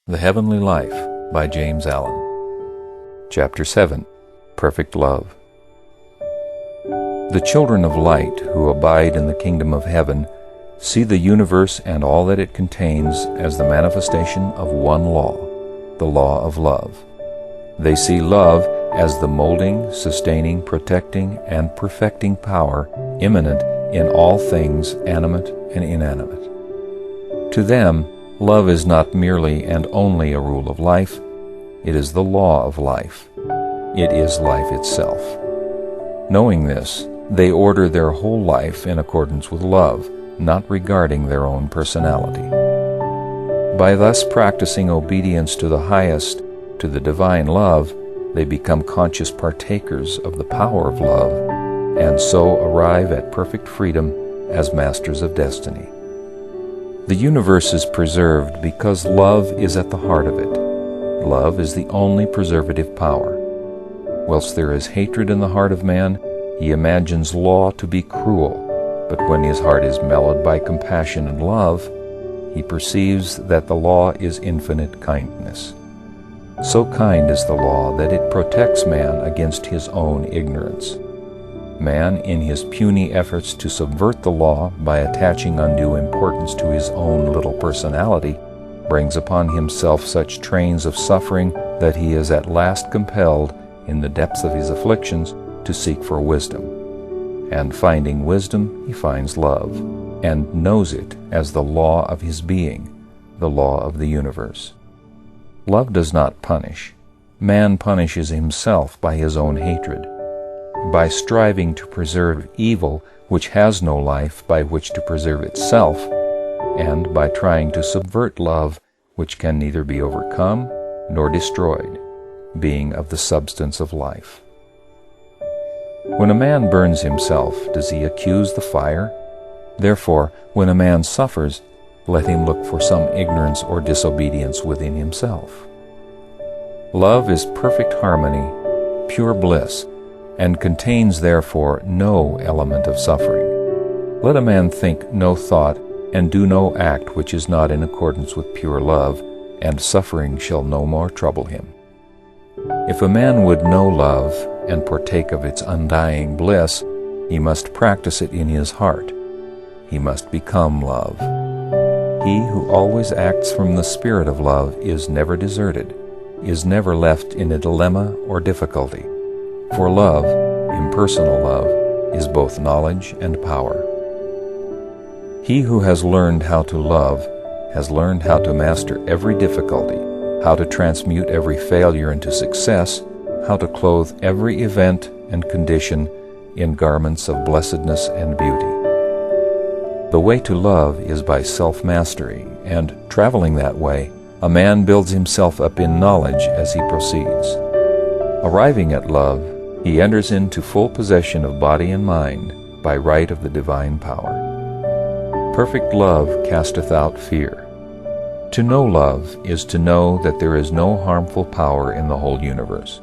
The Heavenly Life by James Allen. Chapter 7. Perfect Love. The children of light who abide in the kingdom of heaven see the universe and all that it contains as the manifestation of one law, the law of love. They see love as the molding, sustaining, protecting, and perfecting power immanent in all things animate and inanimate. To them, love is not merely and only a rule of life, it is the law of life. It is life itself. Knowing this, they order their whole life in accordance with love, not regarding their own personality. By thus practicing obedience to the highest, to the divine love, they become conscious partakers of the power of love, and so arrive at perfect freedom as masters of destiny. The universe is preserved because love is at the heart of it. Love is the only preservative power. Whilst there is hatred in the heart of man, he imagines law to be cruel, but when his heart is mellowed by compassion and love, he perceives that the law is infinite kindness. So kind is the law that it protects man against his own ignorance. Man, in his puny efforts to subvert the law by attaching undue importance to his own little personality, brings upon himself such trains of suffering that he is at last compelled, in the depths of his afflictions, to seek for wisdom. And finding wisdom, he finds love, and knows it as the law of his being, the law of the universe. Love does not punish. Man punishes himself by his own hatred. By striving to preserve evil which has no life by which to preserve itself, and by trying to subvert love which can neither be overcome nor destroyed, being of the substance of life. When a man burns himself, does he accuse the fire? Therefore, when a man suffers, let him look for some ignorance or disobedience within himself. Love is perfect harmony, pure bliss, and contains therefore no element of suffering. Let a man think no thought and do no act which is not in accordance with pure love, and suffering shall no more trouble him. If a man would know love and partake of its undying bliss, he must practice it in his heart. He must become love. He who always acts from the spirit of love is never deserted, is never left in a dilemma or difficulty. For love, impersonal love, is both knowledge and power. He who has learned how to love has learned how to master every difficulty, how to transmute every failure into success, how to clothe every event and condition in garments of blessedness and beauty. The way to love is by self-mastery, and, traveling that way, a man builds himself up in knowledge as he proceeds. Arriving at love, he enters into full possession of body and mind by right of the divine power. Perfect love casteth out fear. To know love is to know that there is no harmful power in the whole universe.